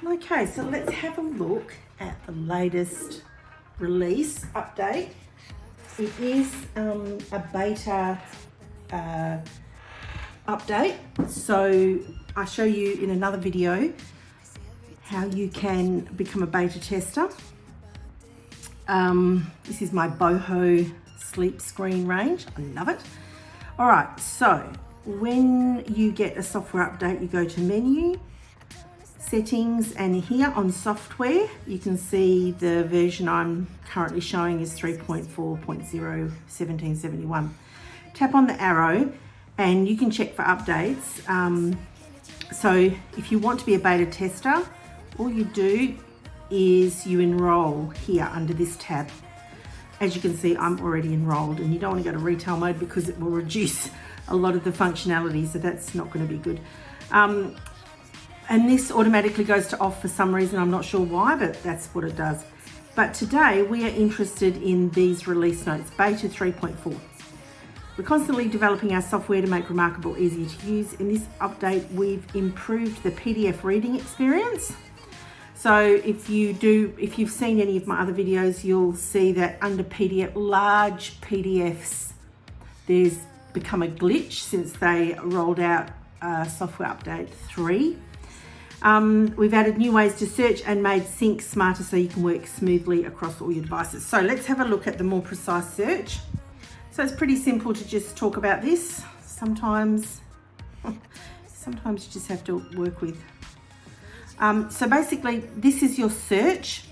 Okay, so let's have a look at the latest release update. It is a beta update, so I'll show you in another video how you can become a beta tester. This is my boho sleep screen range. I love it. All right, so when you get a software update, you go to menu, settings, and here on software, you can see the version I'm currently showing is 3.4.0.1771. Tap on the arrow and you can check for updates. So if you want to be a beta tester, all you do is you enroll here under this tab. As you can see, I'm already enrolled, and you don't want to go to retail mode because it will reduce a lot of the functionality, so that's not going to be good. And this automatically goes to off for some reason. I'm not sure why, but that's what it does. But today we are interested in these release notes, beta 3.4. We're constantly developing our software to make Remarkable easier to use. In this update, we've improved the PDF reading experience. So if you've seen any of my other videos, you'll see that under PDF, large PDFs, there's become a glitch since they rolled out software update 3. We've added new ways to search and made sync smarter so you can work smoothly across all your devices. So let's have a look at the more precise search. So it's pretty simple to just talk about this. Sometimes you just have to work with. So basically, this is your search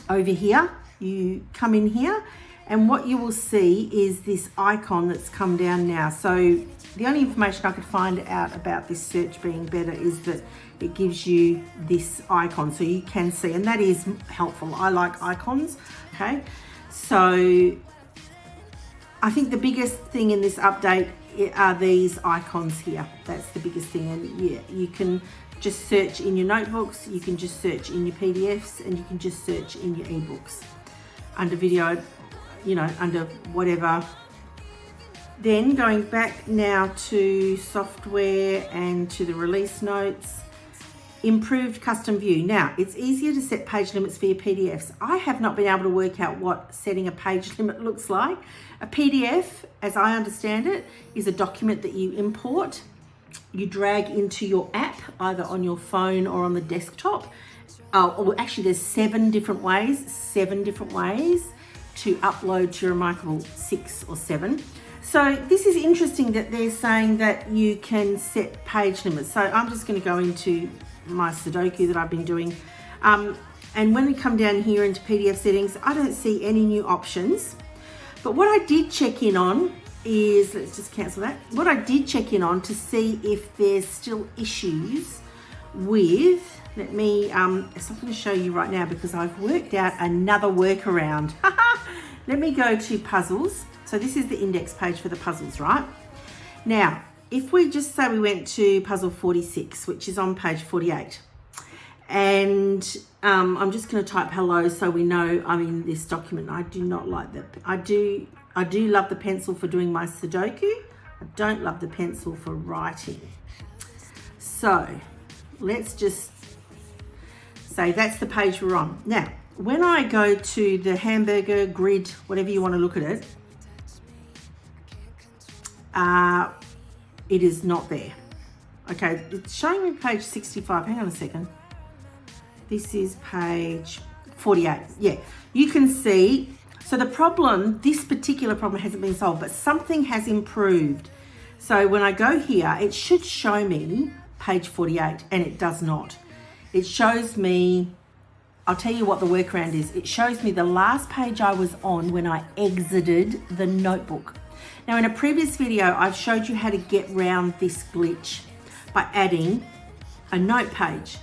over here. You come in here, and what you will see is this icon that's come down now. So the only information I could find out about this search being better is that it gives you this icon so you can see, and that is helpful. I like icons, okay? So I think the biggest thing in this update are these icons here. That's the biggest thing, and yeah, you can just search in your notebooks, you can just search in your PDFs, and you can just search in your ebooks under video, under whatever. Then going back now to software and to the release notes, improved custom view. Now, it's easier to set page limits for your PDFs. I have not been able to work out what setting a page limit looks like. A PDF, as I understand it, is a document that you import, you drag into your app, either on your phone or on the desktop. Or actually, there's 7 different ways to upload to Remarkable 6 or 7. So this is interesting that they're saying that you can set page limits. So I'm just going to go into my Sudoku that I've been doing. And when we come down here into PDF settings, I don't see any new options. But what I did check in on is, let's just cancel that. What I did check in on to see if there's still issues with, so I'm going to show you right now because I've worked out another workaround. Let me go to puzzles. So this is the index page for the puzzles, right? Now, if we just say we went to puzzle 46, which is on page 48, and I'm just going to type hello so we know I'm in this document. I do not like that. I do love the pencil for doing my Sudoku. I don't love the pencil for writing. So let's just say that's the page we're on. Now, when I go to the hamburger grid, whatever you want to look at it, it is not there. Okay, it's showing me page 65. Hang on a second. This is page 48. Yeah, you can see. So the problem, this particular problem hasn't been solved, but something has improved. So when I go here, it should show me page 48, and it does not. It shows me, I'll tell you what the workaround is. It shows me the last page I was on when I exited the notebook. Now, in a previous video, I've showed you how to get around this glitch by adding a note page,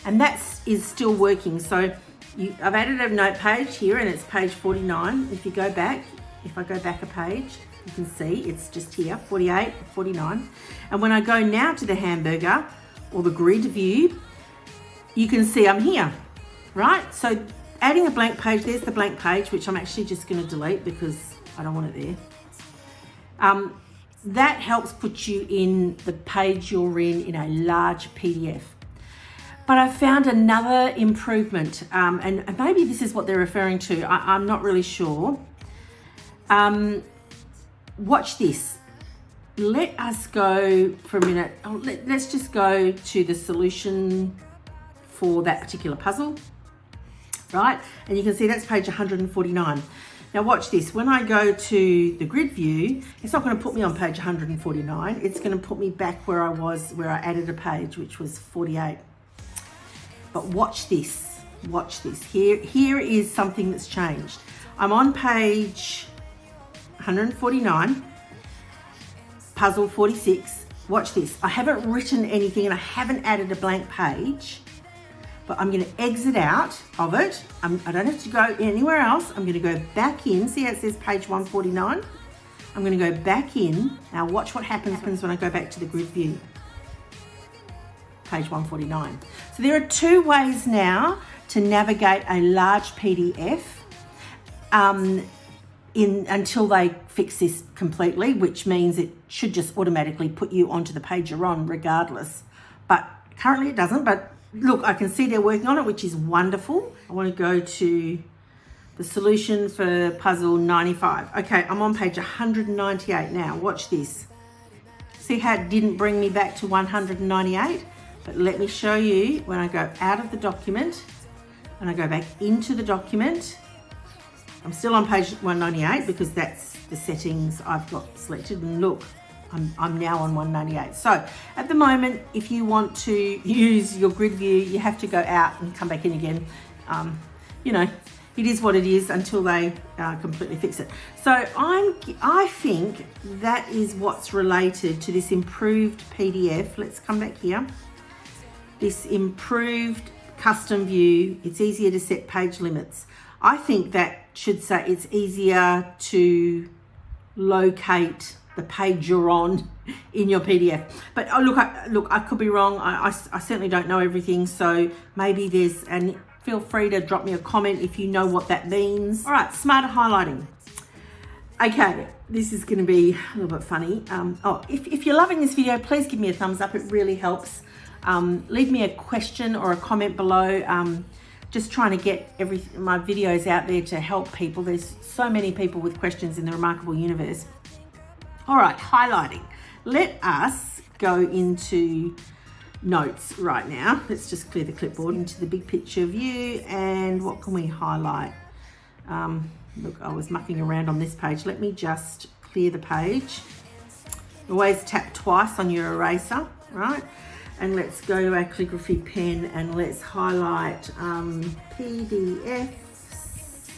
and that is still working. So I've added a note page here, and it's page 49. If you go back, if I go back a page, you can see it's just here, 48, 49. And when I go now to the hamburger or the grid view, you can see I'm here, right? So adding a blank page, there's the blank page, which I'm actually just going to delete because I don't want it there. That helps put you in the page you're in a large PDF. But I found another improvement, and maybe this is what they're referring to. I'm not really sure. Watch this. Let us go for a minute. Let's just go to the solution for that particular puzzle, right? And you can see that's page 149. Now watch this. When I go to the grid view, it's not going to put me on page 149. It's going to put me back where I was, where I added a page, which was 48. But watch this. Watch this. Here is something that's changed. I'm on page 149. Puzzle 46. Watch this. I haven't written anything and I haven't added a blank page, but I'm going to exit out of it. I don't have to go anywhere else. I'm going to go back in. See how it says page 149? I'm going to go back in. Now watch what happens when I go back to the grid view. Page 149. So there are two ways now to navigate a large PDF. Until they fix this completely, which means it should just automatically put you onto the page you're on regardless. But currently it doesn't. But look, I can see they're working on it, which is wonderful. I want to go to the solution for puzzle 95. Okay, I'm on page 198 now. Watch this. See how it didn't bring me back to 198? But let me show you when I go out of the document and I go back into the document. I'm still on page 198 because that's the settings I've got selected, and look, I'm now on 198. So at the moment, if you want to use your grid view, you have to go out and come back in again. You know, it is what it is until they completely fix it. So I think that is what's related to this improved PDF. Let's come back here. This improved custom view. It's easier to set page limits. I think that should say it's easier to locate the page you're on in your PDF. But look, I could be wrong. I certainly don't know everything. So maybe there's, and feel free to drop me a comment if you know what that means. All right, smarter highlighting. Okay, this is going to be a little bit funny. If you're loving this video, please give me a thumbs up. It really helps. Leave me a question or a comment below. Just trying to get my videos out there to help people. There's so many people with questions in the Remarkable universe. All right, highlighting. Let us go into notes right now. Let's just clear the clipboard into the big picture view. And what can we highlight? Look, I was mucking around on this page. Let me just clear the page. Always tap twice on your eraser, right? And let's go to our calligraphy pen and let's highlight PDFs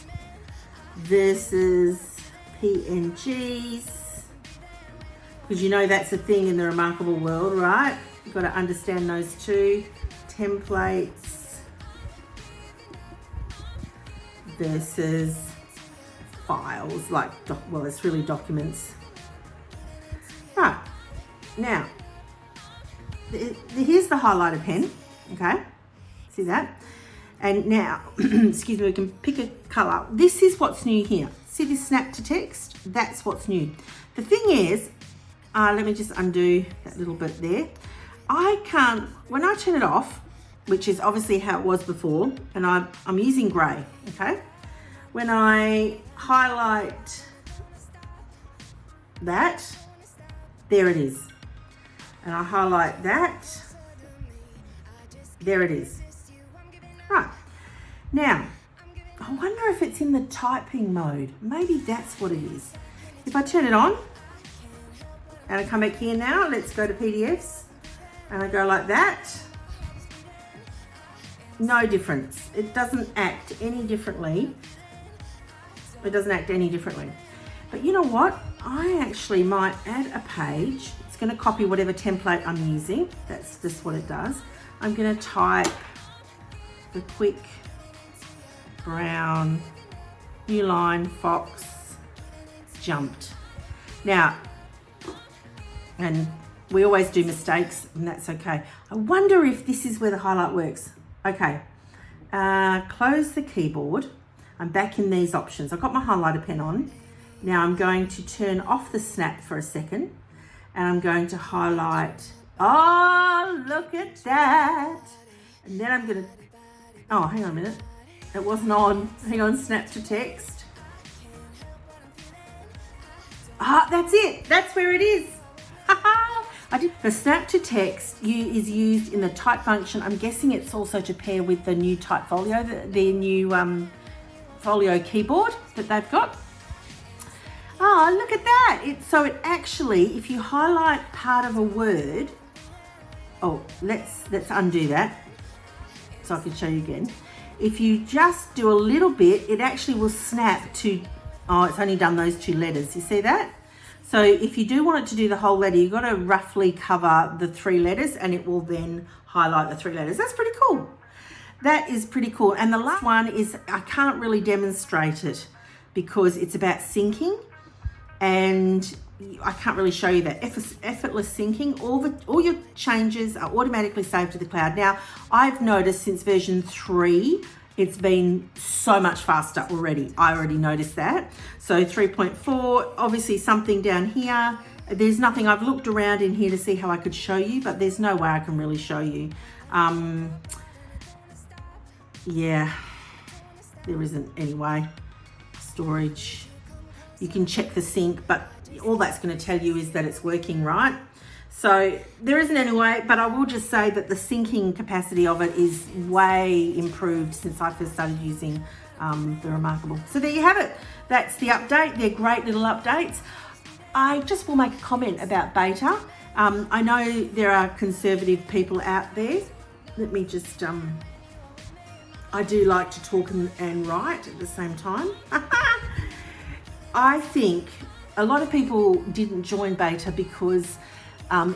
versus PNGs. Because you know that's a thing in the Remarkable world, right? You've got to understand those two. Templates versus files, like, well, it's really documents. Right, now, here's the highlighter pen, okay? See that? And now, excuse me, we can pick a color. This is what's new here. See this snap to text? That's what's new. The thing is, let me just undo that little bit there. I can't, when I turn it off, which is obviously how it was before, and I'm using gray, okay? When I highlight that, there it is. And I highlight that, there it is. Right, now, I wonder if it's in the typing mode. Maybe that's what it is. If I turn it on, and I come back here now, let's go to PDFs, and I go like that, no difference. It doesn't act any differently. It doesn't act any differently. But you know what? I actually might add a page. It's going to copy whatever template I'm using. That's just what it does. I'm going to type the quick brown new line fox jumped. Now, and we always do mistakes, and that's okay. I wonder if this is where the highlight works. Okay, close the keyboard. I'm back in these options. I've got my highlighter pen on. Now I'm going to turn off the snap for a second, and I'm going to highlight. Oh, look at that. And then I'm gonna, oh, hang on a minute. It wasn't on. Hang on, snap to text. Ah, that's it. That's where it is. The snap to text is used in the type function. I'm guessing it's also to pair with the new type folio, the new folio keyboard that they've got. Oh, look at that. So it actually, if you highlight part of a word, oh, let's undo that so I can show you again. If you just do a little bit, it actually will snap to, oh, it's only done those 2 letters. You see that? So if you do want it to do the whole letter, you've got to roughly cover the 3 letters and it will then highlight the 3 letters. That's pretty cool. That is pretty cool. And the last one is, I can't really demonstrate it because it's about syncing, and I can't really show you that. Effortless syncing, all your changes are automatically saved to the cloud. Now, I've noticed since version 3, it's been so much faster already. I already noticed that. So 3.4, obviously something down here. There's nothing, I've looked around in here to see how I could show you, but there's no way I can really show you. Yeah, there isn't any way. Storage, you can check the sync, but all that's going to tell you is that it's working right. So there isn't any way, but I will just say that the syncing capacity of it is way improved since I first started using the Remarkable. So there you have it. That's the update. They're great little updates. I just will make a comment about beta. I know there are conservative people out there. Let me just, I do like to talk and write at the same time. I think a lot of people didn't join beta because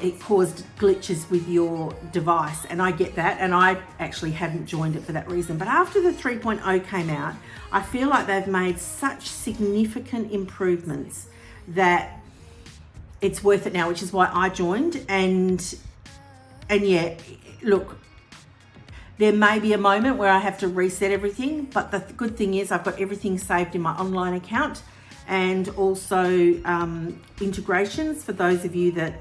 it caused glitches with your device, and I get that, and I actually hadn't joined it for that reason. But after the 3.0 came out, I feel like they've made such significant improvements that it's worth it now, which is why I joined. And yeah, look, there may be a moment where I have to reset everything, but the good thing is I've got everything saved in my online account, and also integrations for those of you that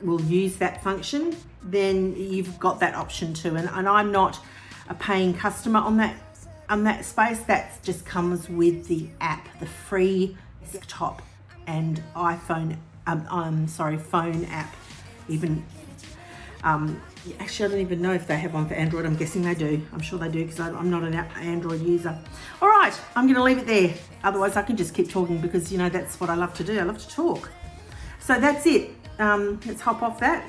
will use that function. Then you've got that option too, and I'm not a paying customer on that space. That just comes with the app, the free desktop and iPhone phone app. Even actually, I don't even know if they have one for Android. I'm guessing they do. I'm sure they do, because I'm not an Android user. All right, I'm going to leave it there. Otherwise, I can just keep talking, because, you know, that's what I love to do. I love to talk. So that's it. Let's hop off that.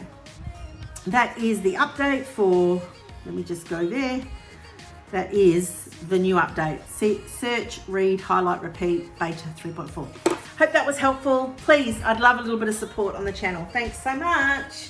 That is the update for, let me just go there. That is the new update. See, search, read, highlight, repeat, beta 3.4. Hope that was helpful. Please, I'd love a little bit of support on the channel. Thanks so much.